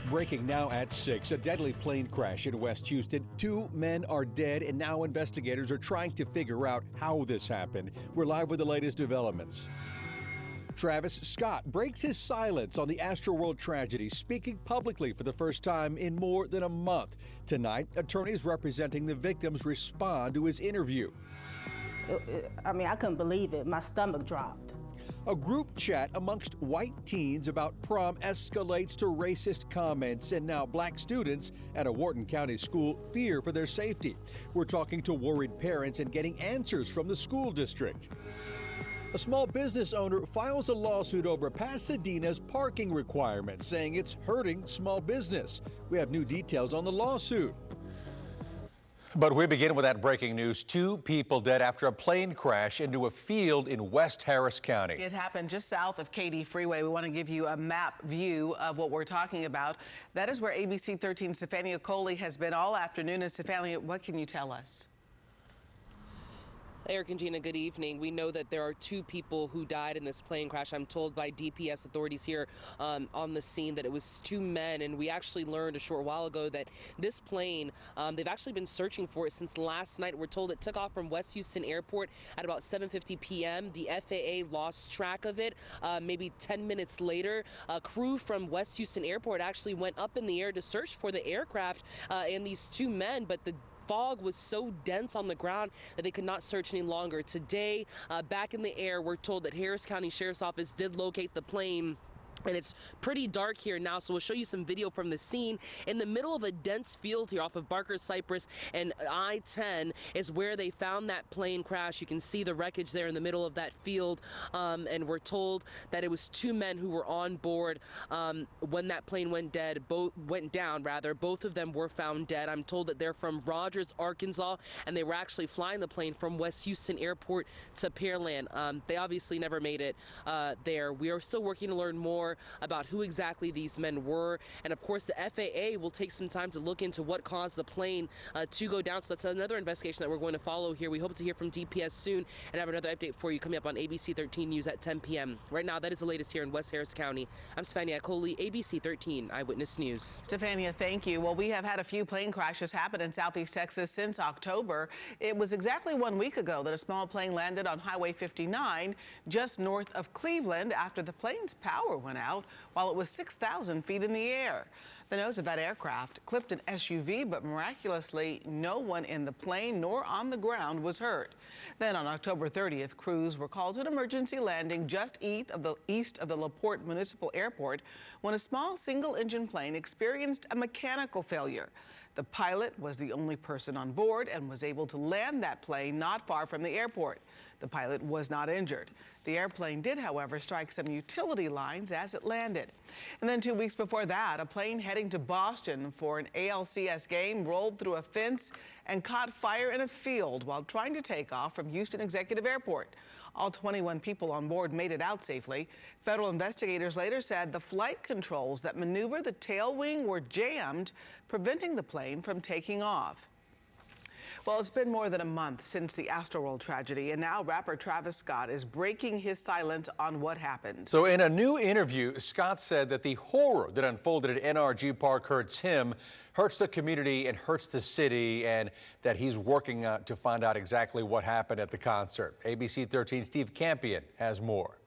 Breaking now at 6. A deadly plane crash in West Houston. 2 men are dead, and now investigators are trying to figure out how this happened. We're live with the latest developments. Travis Scott breaks his silence on the Astroworld tragedy, speaking publicly for the first time in more than a month. Tonight, attorneys representing the victims respond to his interview. I couldn't believe it. My stomach dropped. A group chat amongst white teens about prom escalates to racist comments, and now black students at a Wharton County school fear for their safety. We're talking to worried parents and getting answers from the school district. A small business owner files a lawsuit over Pasadena's parking requirements, saying it's hurting small business. We have new details on the lawsuit. But we begin with that breaking news. 2 people dead after a plane crash into a field in West Harris County. It happened just south of Katy Freeway. We want to give you a map view of what we're talking about. That is where ABC13 Stefania Coley has been all afternoon. And Stefania, what can you tell us? Eric and Gina, good evening. We know that there are 2 people who died in this plane crash. I'm told by DPS authorities here on the scene that it was 2 men, and we actually learned a short while ago that this plane, they've actually been searching for it since last night. We're told it took off from West Houston Airport at about 7:50 p.m. The FAA lost track of it maybe 10 minutes later. A crew from West Houston Airport actually went up in the air to search for the aircraft and these 2 men, but the fog was so dense on the ground that they could not search any longer. Today, back in the air, we're told that Harris County Sheriff's Office did locate the plane. And it's pretty dark here now, so we'll show you some video from the scene. In the middle of a dense field here off of Barker Cypress and I-10 is where they found that plane crash. You can see the wreckage there in the middle of that field. And we're told that it was 2 men who were on board when that plane went down. Both of them were found dead. I'm told that they're from Rogers, Arkansas, and they were actually flying the plane from West Houston Airport to Pearland. They obviously never made it there. We are still working to learn more about who exactly these men were, and of course the FAA will take some time to look into what caused the plane to go down. So that's another investigation that we're going to follow here. We hope to hear from DPS soon and have another update for you coming up on ABC 13 News at 10 p.m. Right now, that is the latest here in West Harris County. I'm Stefania Coley, ABC 13 Eyewitness News. Stefania, thank you. Well, we have had a few plane crashes happen in Southeast Texas since October. It was exactly 1 week ago that a small plane landed on Highway 59 just north of Cleveland after the plane's power went out while it was 6,000 feet in the air. The nose of that aircraft clipped an SUV, but miraculously, no one in the plane nor on the ground was hurt. Then on October 30th, crews were called to an emergency landing just east of the LaPorte Municipal Airport when a small single-engine plane experienced a mechanical failure. The pilot was the only person on board and was able to land that plane not far from the airport. The pilot was not injured. The airplane did, however, strike some utility lines as it landed. And then 2 weeks before that, a plane heading to Boston for an ALCS game rolled through a fence and caught fire in a field while trying to take off from Houston Executive Airport. All 21 people on board made it out safely. Federal investigators later said the flight controls that maneuver the tail wing were jammed, preventing the plane from taking off. Well, it's been more than a month since the Astroworld tragedy, and now rapper Travis Scott is breaking his silence on what happened. So in a new interview, Scott said that the horror that unfolded at NRG Park hurts him, hurts the community, and hurts the city, and that he's working to find out exactly what happened at the concert. ABC 13 Steve Campion has more.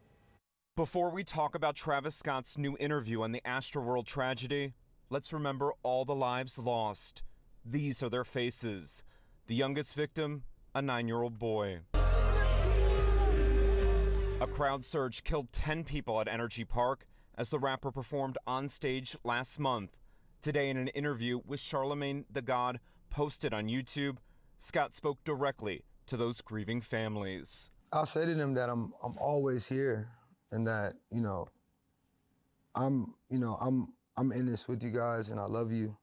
Before we talk about Travis Scott's new interview on the Astroworld tragedy, let's remember all the lives lost. These are their faces. The youngest victim, a 9-year-old boy. A crowd surge killed 10 people at Energy Park as the rapper performed on stage last month. Today, in an interview with Charlemagne the God posted on YouTube, Scott spoke directly to those grieving families. I'll say to them that I'm always here, and that I'm in this with you guys, and I love you,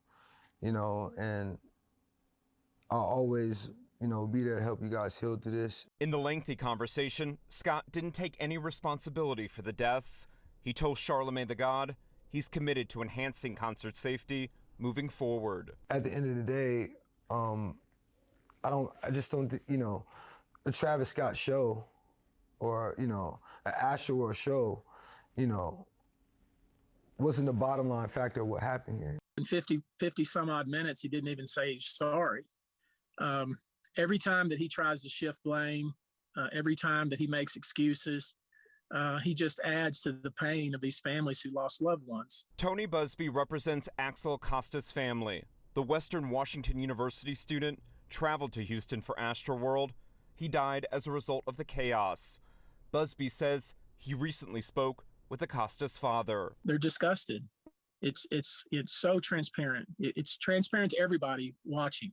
and I'll always, be there to help you guys heal through this. In the lengthy conversation, Scott didn't take any responsibility for the deaths. He told Charlemagne the God he's committed to enhancing concert safety moving forward. At the end of the day, I just don't think, a Travis Scott show or, an Astroworld show, wasn't the bottom line factor of what happened here. In 50 some odd minutes, he didn't even say he's sorry. Every time that he tries to shift blame, every time that he makes excuses, he just adds to the pain of these families who lost loved ones. Tony Busby represents Axel Acosta's family. The Western Washington University student traveled to Houston for Astroworld. He died as a result of the chaos. Busby says he recently spoke with Acosta's father. They're disgusted. It's so transparent. It's transparent to everybody watching.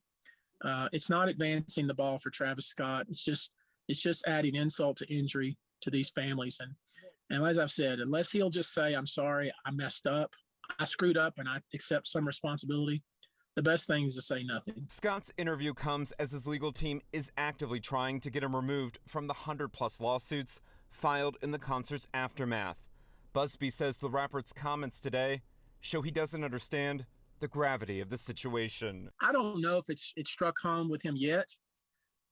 It's not advancing the ball for Travis Scott. It's just adding insult to injury to these families. And as I've said, unless he'll just say, I'm sorry, I messed up, I screwed up, and I accept some responsibility, the best thing is to say nothing. Scott's interview comes as his legal team is actively trying to get him removed from the 100+ lawsuits filed in the concert's aftermath. Busby says the rapper's comments today show he doesn't understand the gravity of the situation. I don't know if it struck home with him yet,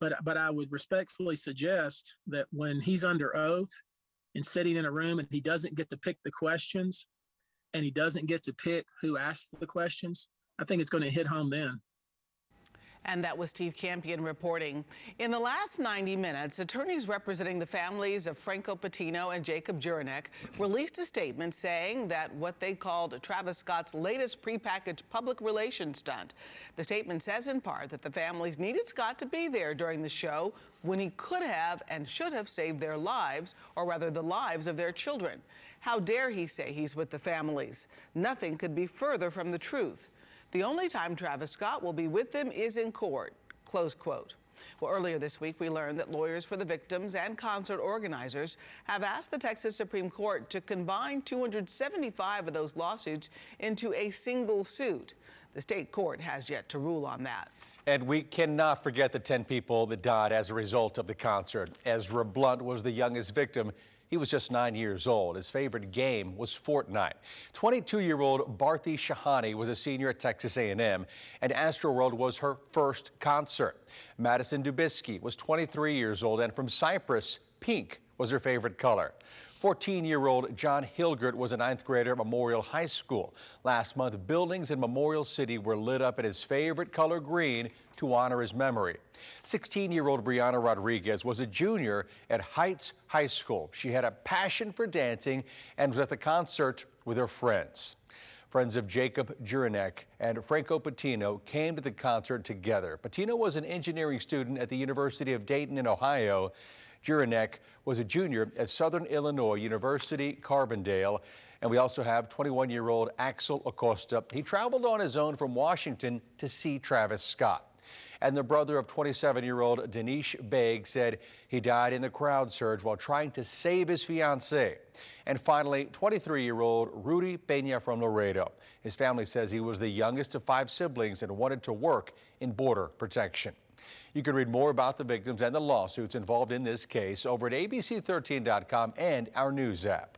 but I would respectfully suggest that when he's under oath and sitting in a room and he doesn't get to pick the questions and he doesn't get to pick who asked the questions, I think it's going to hit home then. And that was Steve Campion reporting. In the last 90 minutes, attorneys representing the families of Franco Patino and Jacob Juranek released a statement saying that what they called Travis Scott's latest prepackaged public relations stunt. The statement says in part that the families needed Scott to be there during the show when he could have and should have saved their lives, or rather the lives of their children. How dare he say he's with the families? Nothing could be further from the truth. The only time Travis Scott will be with them is in court, close quote. Well, earlier this week, we learned that lawyers for the victims and concert organizers have asked the Texas Supreme Court to combine 275 of those lawsuits into a single suit. The state court has yet to rule on that. And we cannot forget the 10 people that died as a result of the concert. Ezra Blunt was the youngest victim. He was just 9 years old. His favorite game was Fortnite. 22-year-old Bharti Shahani was a senior at Texas A&M, and Astroworld was her first concert. Madison Dubisky was 23 years old, and from Cyprus, pink was her favorite color. 14-year-old John Hilgert was a 9th grader at Memorial High School. Last month, buildings in Memorial City were lit up in his favorite color, green, to honor his memory. 16-year-old Brianna Rodriguez was a junior at Heights High School. She had a passion for dancing and was at the concert with her friends. Friends of Jacob Juranek and Franco Patino came to the concert together. Patino was an engineering student at the University of Dayton in Ohio. Juranek was a junior at Southern Illinois University, Carbondale. And we also have 21-year-old Axel Acosta. He traveled on his own from Washington to see Travis Scott. And the brother of 27-year-old Danish Baig said he died in the crowd surge while trying to save his fiancée. And finally, 23-year-old Rudy Peña from Laredo. His family says he was the youngest of 5 siblings and wanted to work in border protection. You can read more about the victims and the lawsuits involved in this case over at ABC13.com and our news app.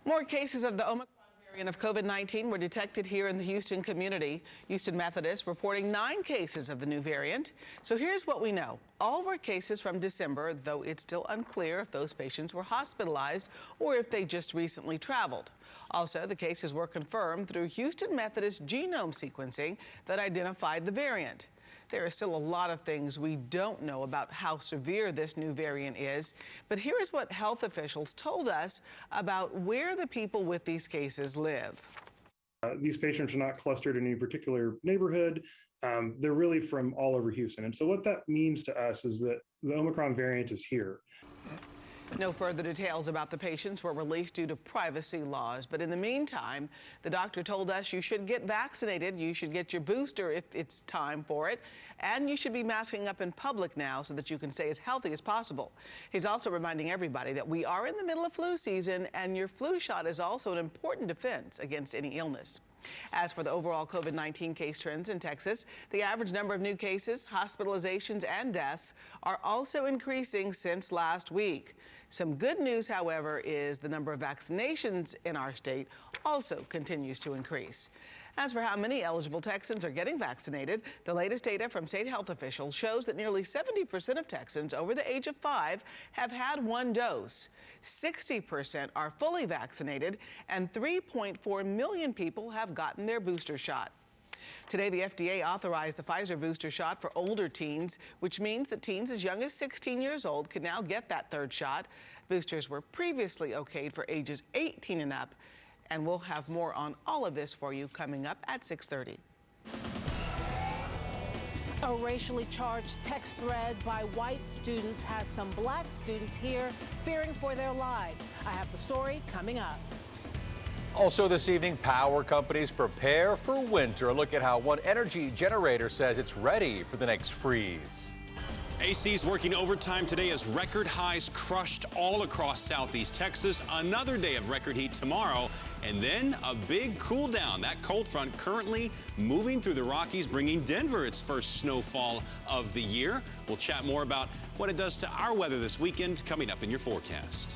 More cases of the Omicron variant of COVID-19 were detected here in the Houston community. Houston Methodist reporting 9 cases of the new variant. So here's what we know. All were cases from December, though it's still unclear if those patients were hospitalized or if they just recently traveled. Also, the cases were confirmed through Houston Methodist genome sequencing that identified the variant. There are still a lot of things we don't know about how severe this new variant is, but here is what health officials told us about where the people with these cases live. These patients are not clustered in any particular neighborhood. They're really from all over Houston. And so what that means to us is that the Omicron variant is here. No further details about the patients were released due to privacy laws. But in the meantime, the doctor told us you should get vaccinated. You should get your booster if it's time for it. And you should be masking up in public now so that you can stay as healthy as possible. He's also reminding everybody that we are in the middle of flu season, and your flu shot is also an important defense against any illness. As for the overall COVID-19 case trends in Texas, the average number of new cases, hospitalizations, and deaths are also increasing since last week. Some good news, however, is the number of vaccinations in our state also continues to increase. As for how many eligible Texans are getting vaccinated, the latest data from state health officials shows that nearly 70% of Texans over the age of 5 have had one dose. 60% are fully vaccinated, and 3.4 million people have gotten their booster shot. Today, the FDA authorized the Pfizer booster shot for older teens, which means that teens as young as 16 years old can now get that third shot. Boosters were previously okayed for ages 18 and up. And we'll have more on all of this for you coming up at 6:30. A racially charged text thread by white students has some black students here fearing for their lives. I have the story coming up. Also this evening, power companies prepare for winter. A look at how one energy generator says it's ready for the next freeze. AC's working overtime today as record highs crushed all across southeast Texas. Another day of record heat tomorrow, and then a big cool down. That cold front currently moving through the Rockies, bringing Denver its first snowfall of the year. We'll chat more about what it does to our weather this weekend coming up in your forecast.